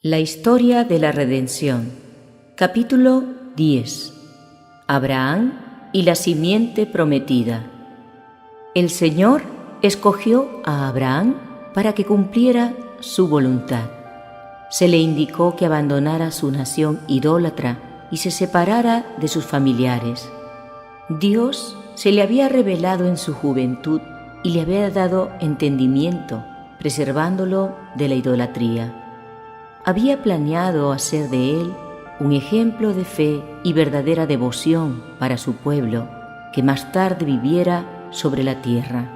La historia de la redención. Capítulo 10. Abraham y la simiente prometida. El Señor escogió a Abraham para que cumpliera su voluntad. Se le indicó que abandonara su nación idólatra y se separara de sus familiares. Dios se le había revelado en su juventud y le había dado entendimiento, preservándolo de la idolatría. Había planeado hacer de él un ejemplo de fe y verdadera devoción para su pueblo, que más tarde viviera sobre la tierra.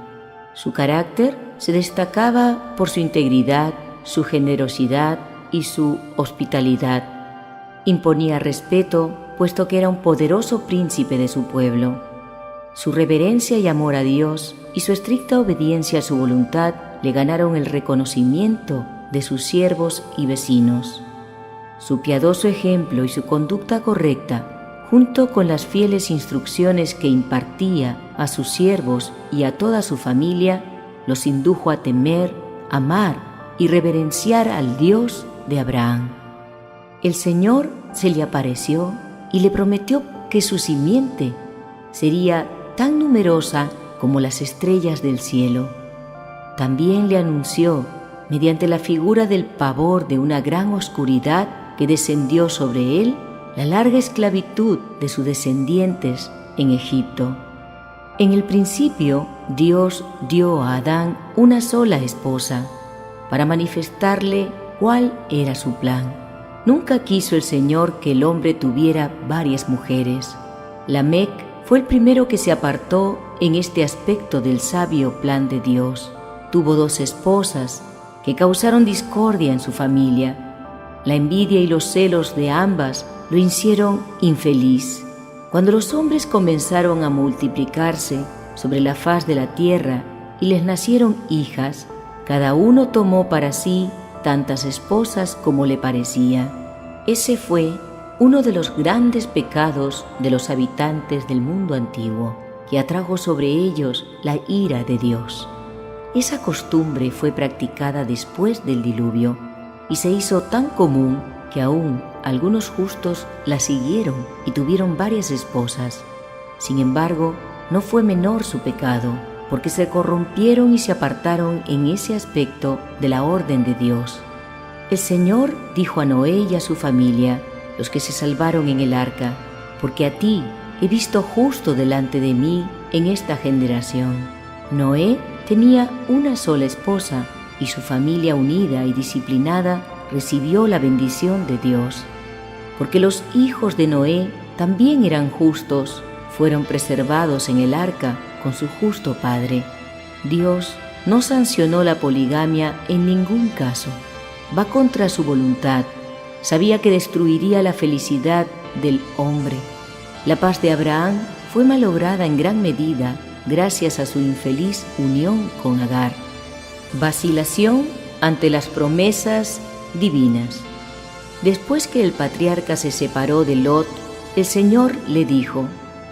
Su carácter se destacaba por su integridad, su generosidad y su hospitalidad. Imponía respeto, puesto que era un poderoso príncipe de su pueblo. Su reverencia y amor a Dios y su estricta obediencia a su voluntad le ganaron el reconocimiento de sus siervos y vecinos. Su piadoso ejemplo y su conducta correcta, junto con las fieles instrucciones que impartía a sus siervos y a toda su familia, los indujo a temer, amar y reverenciar al Dios de Abraham. El Señor se le apareció y le prometió que su simiente sería tan numerosa como las estrellas del cielo. También le anunció, mediante la figura del pavor de una gran oscuridad que descendió sobre él, la larga esclavitud de sus descendientes en Egipto. En el principio, Dios dio a Adán una sola esposa, para manifestarle cuál era su plan. Nunca quiso el Señor que el hombre tuviera varias mujeres. Lamec fue el primero que se apartó en este aspecto del sabio plan de Dios. Tuvo 2 esposas, que causaron discordia en su familia. La envidia y los celos de ambas lo hicieron infeliz. Cuando los hombres comenzaron a multiplicarse sobre la faz de la tierra y les nacieron hijas, cada uno tomó para sí tantas esposas como le parecía. Ese fue uno de los grandes pecados de los habitantes del mundo antiguo, que atrajo sobre ellos la ira de Dios. Esa costumbre fue practicada después del diluvio y se hizo tan común que aún algunos justos la siguieron y tuvieron varias esposas. Sin embargo, no fue menor su pecado, porque se corrompieron y se apartaron en ese aspecto de la orden de Dios. El Señor dijo a Noé y a su familia, los que se salvaron en el arca: porque a ti he visto justo delante de mí en esta generación. Noé tenía una sola esposa y su familia unida y disciplinada recibió la bendición de Dios. Porque los hijos de Noé también eran justos, fueron preservados en el arca con su justo padre. Dios no sancionó la poligamia en ningún caso. Va contra su voluntad. Sabía que destruiría la felicidad del hombre. La paz de Abraham fue malograda en gran medida gracias a su infeliz unión con Agar. Vacilación ante las promesas divinas. Después que el patriarca se separó de Lot, el Señor le dijo: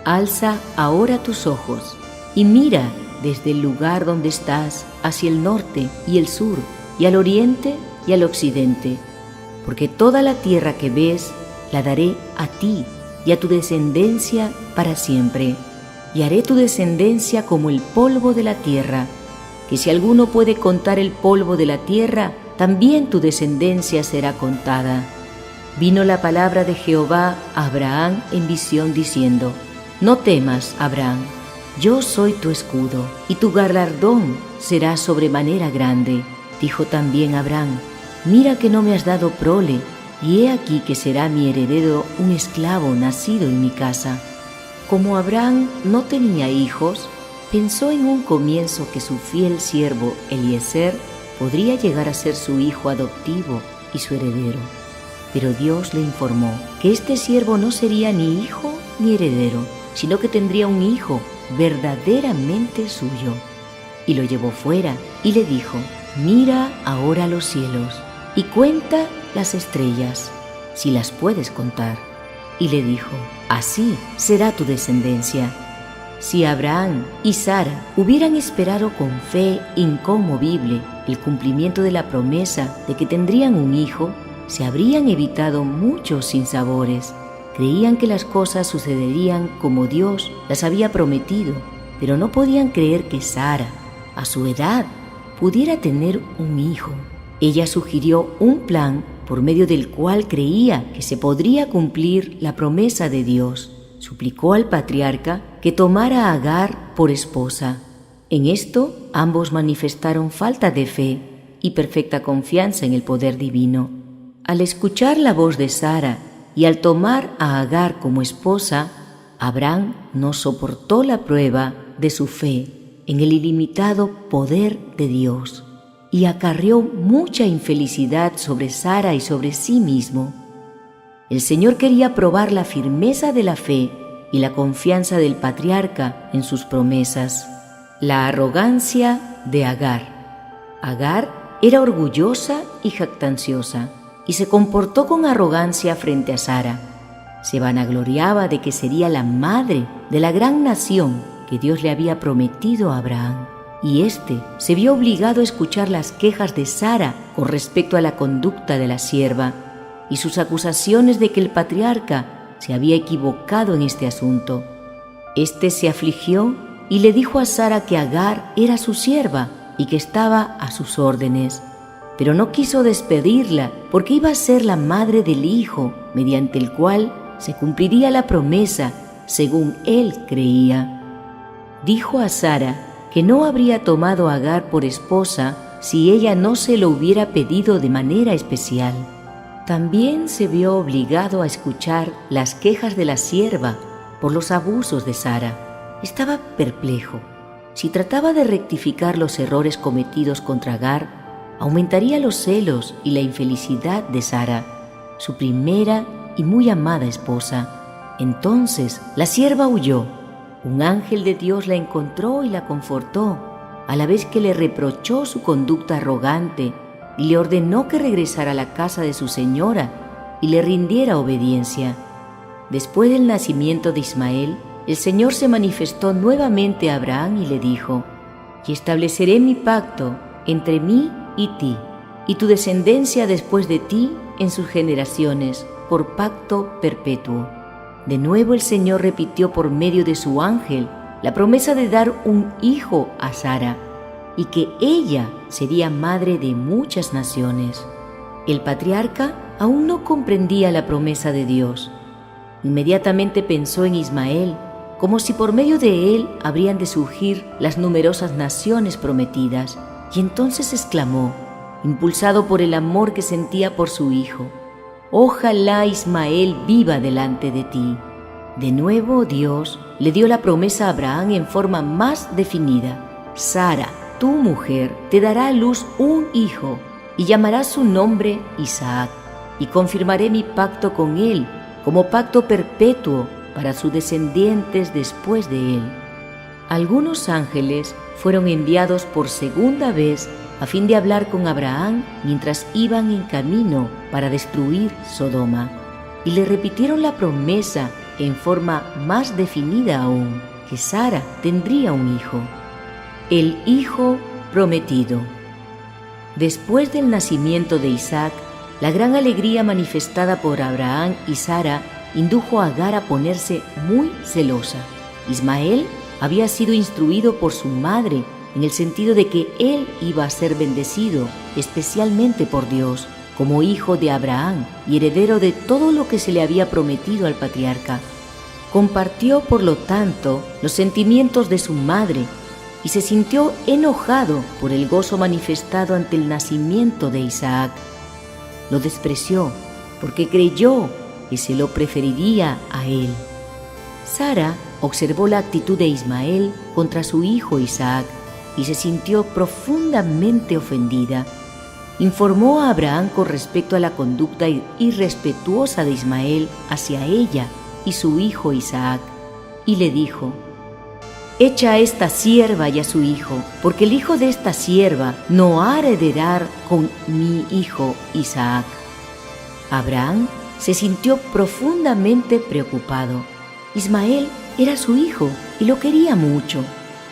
alza ahora tus ojos y mira desde el lugar donde estás hacia el norte y el sur, y al oriente y al occidente, porque toda la tierra que ves la daré a ti y a tu descendencia para siempre. Y haré tu descendencia como el polvo de la tierra, que si alguno puede contar el polvo de la tierra, también tu descendencia será contada. Vino la palabra de Jehová a Abraham en visión diciendo: no temas, Abraham, yo soy tu escudo, y tu galardón será sobremanera grande. Dijo también Abraham: mira que no me has dado prole, y he aquí que será mi heredero un esclavo nacido en mi casa. Como Abraham no tenía hijos, pensó en un comienzo que su fiel siervo Eliezer podría llegar a ser su hijo adoptivo y su heredero. Pero Dios le informó que este siervo no sería ni hijo ni heredero, sino que tendría un hijo verdaderamente suyo. Y lo llevó fuera y le dijo: mira ahora los cielos y cuenta las estrellas, si las puedes contar. Y le dijo: así será tu descendencia. Si Abraham y Sara hubieran esperado con fe inconmovible el cumplimiento de la promesa de que tendrían un hijo, se habrían evitado muchos sinsabores. Creían que las cosas sucederían como Dios las había prometido, pero no podían creer que Sara, a su edad, pudiera tener un hijo. Ella sugirió un plan por medio del cual creía que se podría cumplir la promesa de Dios. Suplicó al patriarca que tomara a Agar por esposa. En esto, ambos manifestaron falta de fe y perfecta confianza en el poder divino. Al escuchar la voz de Sara y al tomar a Agar como esposa, Abraham no soportó la prueba de su fe en el ilimitado poder de Dios y acarreó mucha infelicidad sobre Sara y sobre sí mismo. El Señor quería probar la firmeza de la fe y la confianza del patriarca en sus promesas. La arrogancia de Agar. Agar era orgullosa y jactanciosa y se comportó con arrogancia frente a Sara. Se vanagloriaba de que sería la madre de la gran nación que Dios le había prometido a Abraham, y éste se vio obligado a escuchar las quejas de Sara con respecto a la conducta de la sierva y sus acusaciones de que el patriarca se había equivocado en este asunto. Este se afligió y le dijo a Sara que Agar era su sierva y que estaba a sus órdenes, pero no quiso despedirla porque iba a ser la madre del hijo mediante el cual se cumpliría la promesa según él creía. Dijo a Sara que no habría tomado a Agar por esposa si ella no se lo hubiera pedido de manera especial. También se vio obligado a escuchar las quejas de la sierva por los abusos de Sara. Estaba perplejo. Si trataba de rectificar los errores cometidos contra Agar, aumentaría los celos y la infelicidad de Sara, su primera y muy amada esposa. Entonces la sierva huyó. Un ángel de Dios la encontró y la confortó, a la vez que le reprochó su conducta arrogante y le ordenó que regresara a la casa de su señora y le rindiera obediencia. Después del nacimiento de Ismael, el Señor se manifestó nuevamente a Abraham y le dijo: «Y estableceré mi pacto entre mí y ti, y tu descendencia después de ti en sus generaciones, por pacto perpetuo». De nuevo el Señor repitió por medio de su ángel la promesa de dar un hijo a Sara y que ella sería madre de muchas naciones. El patriarca aún no comprendía la promesa de Dios. Inmediatamente pensó en Ismael, como si por medio de él habrían de surgir las numerosas naciones prometidas, y entonces exclamó, impulsado por el amor que sentía por su hijo: «Ojalá Ismael viva delante de ti». De nuevo Dios le dio la promesa a Abraham en forma más definida: «Sara, tu mujer, te dará a luz un hijo y llamarás su nombre Isaac, y confirmaré mi pacto con él como pacto perpetuo para sus descendientes después de él». Algunos ángeles fueron enviados por segunda vez a fin de hablar con Abraham mientras iban en camino para destruir Sodoma, y le repitieron la promesa en forma más definida aún, que Sara tendría un hijo, el hijo prometido. Después del nacimiento de Isaac, la gran alegría manifestada por Abraham y Sara indujo a Agar a ponerse muy celosa. Ismael había sido instruido por su madre en el sentido de que él iba a ser bendecido especialmente por Dios como hijo de Abraham y heredero de todo lo que se le había prometido al patriarca. Compartió, por lo tanto, los sentimientos de su madre y se sintió enojado por el gozo manifestado ante el nacimiento de Isaac. Lo despreció porque creyó que se lo preferiría a él. Sara observó la actitud de Ismael contra su hijo Isaac y se sintió profundamente ofendida. Informó a Abraham con respecto a la conducta irrespetuosa de Ismael hacia ella y su hijo Isaac, y le dijo: «Echa a esta sierva y a su hijo, porque el hijo de esta sierva no ha de heredar con mi hijo Isaac». Abraham se sintió profundamente preocupado. Ismael era su hijo y lo quería mucho.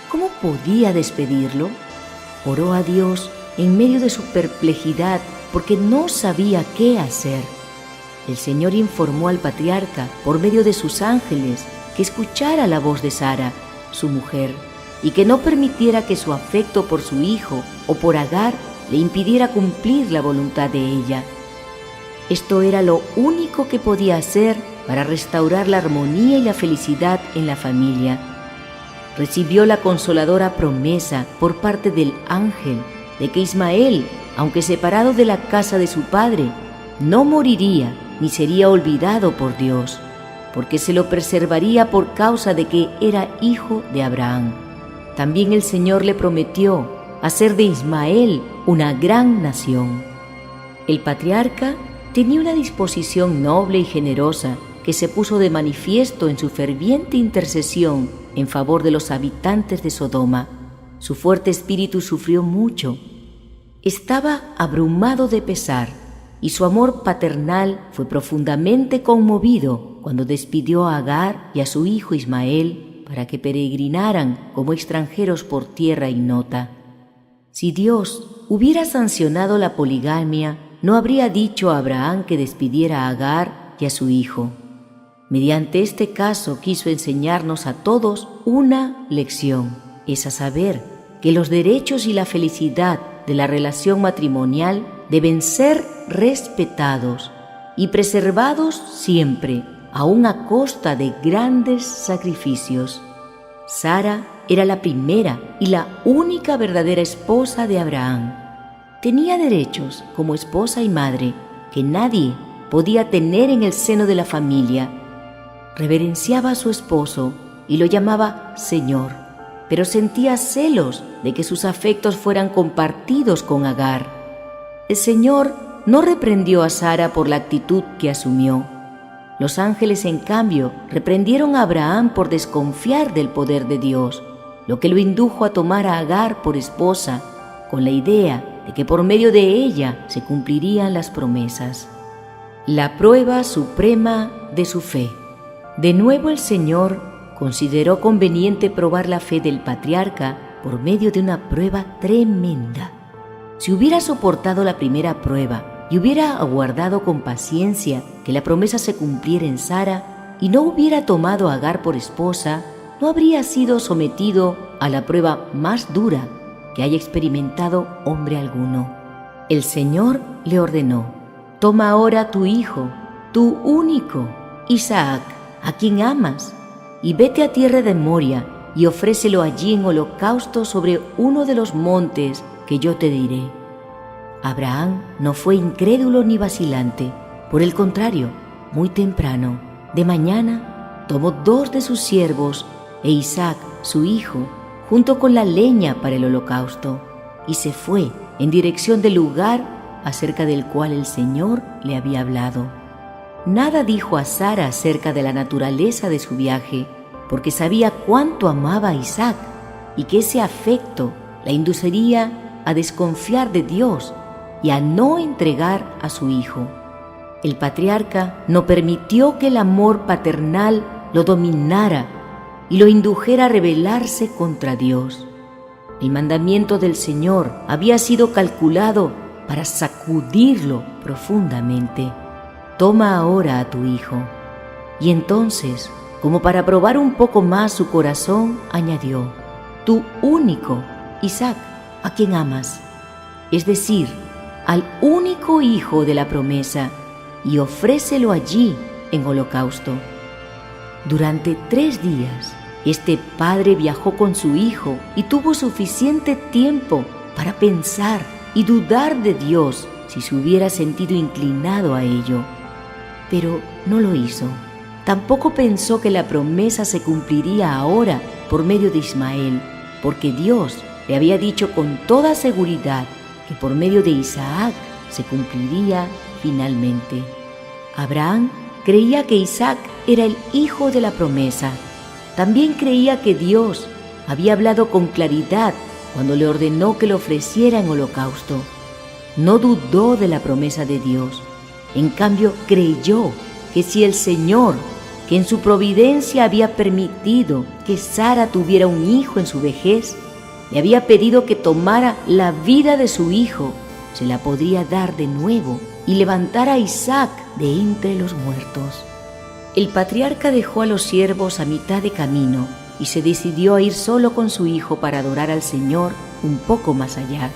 ¿Cómo podía despedirlo? Oró a Dios en medio de su perplejidad porque no sabía qué hacer. El Señor informó al patriarca, por medio de sus ángeles, que escuchara la voz de Sara, su mujer, y que no permitiera que su afecto por su hijo o por Agar le impidiera cumplir la voluntad de ella. Esto era lo único que podía hacer para restaurar la armonía y la felicidad en la familia. Recibió la consoladora promesa por parte del ángel de que Ismael, aunque separado de la casa de su padre, no moriría ni sería olvidado por Dios, porque se lo preservaría por causa de que era hijo de Abraham. También el Señor le prometió hacer de Ismael una gran nación. El patriarca tenía una disposición noble y generosa que se puso de manifiesto en su ferviente intercesión en favor de los habitantes de Sodoma. Su fuerte espíritu sufrió mucho. Estaba abrumado de pesar y su amor paternal fue profundamente conmovido cuando despidió a Agar y a su hijo Ismael para que peregrinaran como extranjeros por tierra ignota. Si Dios hubiera sancionado la poligamia, no habría dicho a Abraham que despidiera a Agar y a su hijo. Mediante este caso quiso enseñarnos a todos una lección, es a saber, que los derechos y la felicidad de la relación matrimonial deben ser respetados y preservados siempre, aun a costa de grandes sacrificios. Sara era la primera y la única verdadera esposa de Abraham. Tenía derechos como esposa y madre que nadie podía tener en el seno de la familia. Reverenciaba a su esposo y lo llamaba Señor, pero sentía celos de que sus afectos fueran compartidos con Agar. El Señor no reprendió a Sara por la actitud que asumió. Los ángeles, en cambio, reprendieron a Abraham por desconfiar del poder de Dios, lo que lo indujo a tomar a Agar por esposa, con la idea de que por medio de ella se cumplirían las promesas. La prueba suprema de su fe. De nuevo el Señor consideró conveniente probar la fe del patriarca por medio de una prueba tremenda. Si hubiera soportado la primera prueba y hubiera aguardado con paciencia que la promesa se cumpliera en Sara y no hubiera tomado a Agar por esposa, no habría sido sometido a la prueba más dura que haya experimentado hombre alguno. El Señor le ordenó: toma ahora tu hijo, tu único, Isaac, a quien amas, y vete a tierra de Moria y ofrécelo allí en holocausto sobre uno de los montes que yo te diré. Abraham no fue incrédulo ni vacilante. Por el contrario, muy temprano, de mañana, tomó 2 de sus siervos e Isaac, su hijo, junto con la leña para el holocausto, y se fue en dirección del lugar acerca del cual el Señor le había hablado. Nada dijo a Sara acerca de la naturaleza de su viaje, porque sabía cuánto amaba a Isaac y que ese afecto la induciría a desconfiar de Dios y a no entregar a su hijo. El patriarca no permitió que el amor paternal lo dominara y lo indujera a rebelarse contra Dios. El mandamiento del Señor había sido calculado para sacudirlo profundamente. Toma ahora a tu hijo. Y entonces, como para probar un poco más su corazón, añadió: tu único, Isaac, a quien amas, es decir, al único hijo de la promesa, y ofrécelo allí en holocausto. Durante 3 días, este padre viajó con su hijo y tuvo suficiente tiempo para pensar y dudar de Dios si se hubiera sentido inclinado a ello. Pero no lo hizo. Tampoco pensó que la promesa se cumpliría ahora por medio de Ismael, porque Dios le había dicho con toda seguridad que por medio de Isaac se cumpliría finalmente. Abraham creía que Isaac era el hijo de la promesa. También creía que Dios había hablado con claridad cuando le ordenó que lo ofreciera en holocausto. No dudó de la promesa de Dios. En cambio, creyó que si el Señor, que en su providencia había permitido que Sara tuviera un hijo en su vejez, le había pedido que tomara la vida de su hijo, se la podría dar de nuevo y levantar a Isaac de entre los muertos. El patriarca dejó a los siervos a mitad de camino y se decidió a ir solo con su hijo para adorar al Señor un poco más allá.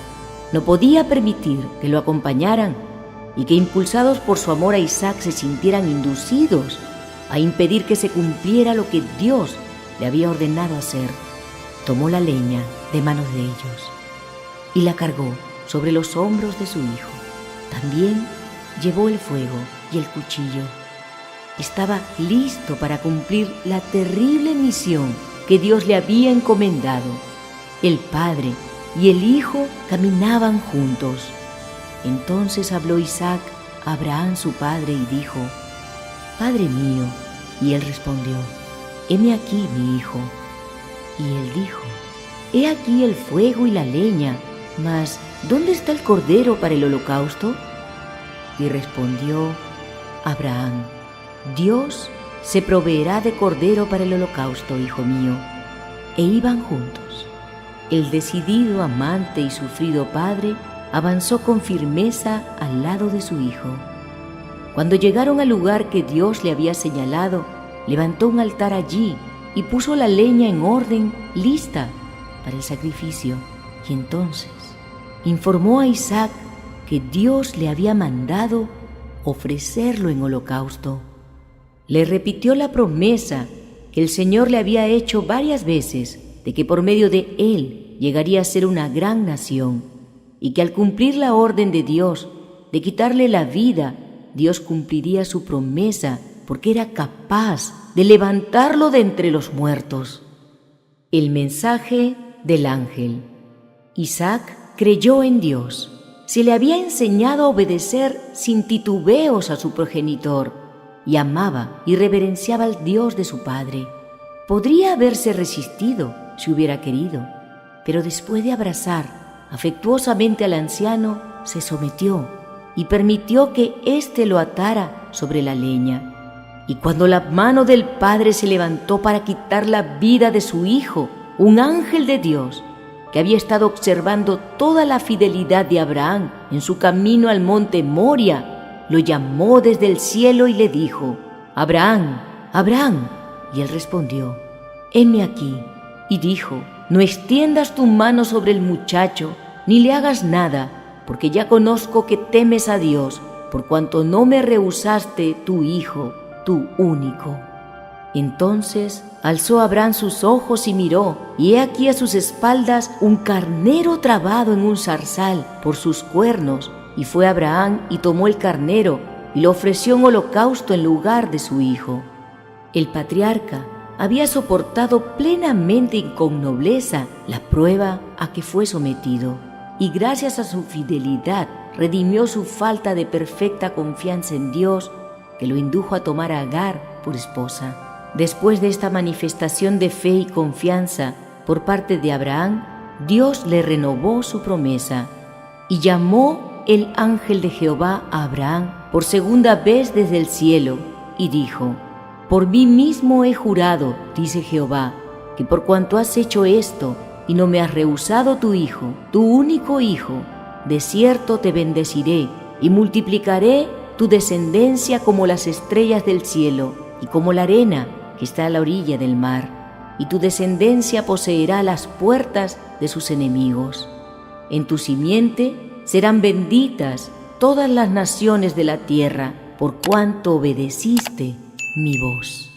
No podía permitir que lo acompañaran y que, impulsados por su amor a Isaac, se sintieran inducidos a impedir que se cumpliera lo que Dios le había ordenado hacer. Tomó la leña de manos de ellos y la cargó sobre los hombros de su hijo. También llevó el fuego y el cuchillo. Estaba listo para cumplir la terrible misión que Dios le había encomendado. El padre y el hijo caminaban juntos. Entonces habló Isaac a Abraham su padre y dijo: «Padre mío». Y él respondió: «Heme aquí, mi hijo». Y él dijo: «He aquí el fuego y la leña, mas ¿dónde está el cordero para el holocausto?». Y respondió Abraham: «Dios se proveerá de cordero para el holocausto, hijo mío». E iban juntos. El decidido amante y sufrido padre avanzó con firmeza al lado de su hijo. Cuando llegaron al lugar que Dios le había señalado, levantó un altar allí y puso la leña en orden, lista para el sacrificio. Y entonces informó a Isaac que Dios le había mandado ofrecerlo en holocausto. Le repitió la promesa que el Señor le había hecho varias veces de que por medio de él llegaría a ser una gran nación, y que al cumplir la orden de Dios de quitarle la vida, Dios cumpliría su promesa porque era capaz de levantarlo de entre los muertos. El mensaje del ángel. Isaac creyó en Dios. Se le había enseñado a obedecer sin titubeos a su progenitor y amaba y reverenciaba al Dios de su padre. Podría haberse resistido si hubiera querido, pero después de abrazar afectuosamente al anciano, se sometió y permitió que éste lo atara sobre la leña. Y cuando la mano del padre se levantó para quitar la vida de su hijo, un ángel de Dios, que había estado observando toda la fidelidad de Abraham en su camino al monte Moria, lo llamó desde el cielo y le dijo: «Abraham, Abraham». Y él respondió: «Heme aquí». Y dijo: «No extiendas tu mano sobre el muchacho, ni le hagas nada, porque ya conozco que temes a Dios, por cuanto no me rehusaste tu hijo, tu único». Entonces alzó Abraham sus ojos y miró, y he aquí a sus espaldas un carnero trabado en un zarzal por sus cuernos. Y fue Abraham y tomó el carnero y lo ofreció en holocausto en lugar de su hijo. El patriarca había soportado plenamente y con nobleza la prueba a que fue sometido, y gracias a su fidelidad redimió su falta de perfecta confianza en Dios, que lo indujo a tomar a Agar por esposa. Después de esta manifestación de fe y confianza por parte de Abraham, Dios le renovó su promesa y llamó el ángel de Jehová a Abraham por segunda vez desde el cielo y dijo: «Por mí mismo he jurado, dice Jehová, que por cuanto has hecho esto y no me has rehusado tu hijo, tu único hijo, de cierto te bendeciré y multiplicaré tu descendencia como las estrellas del cielo y como la arena que está a la orilla del mar, y tu descendencia poseerá las puertas de sus enemigos. En tu simiente serán benditas todas las naciones de la tierra, por cuanto obedeciste mi voz».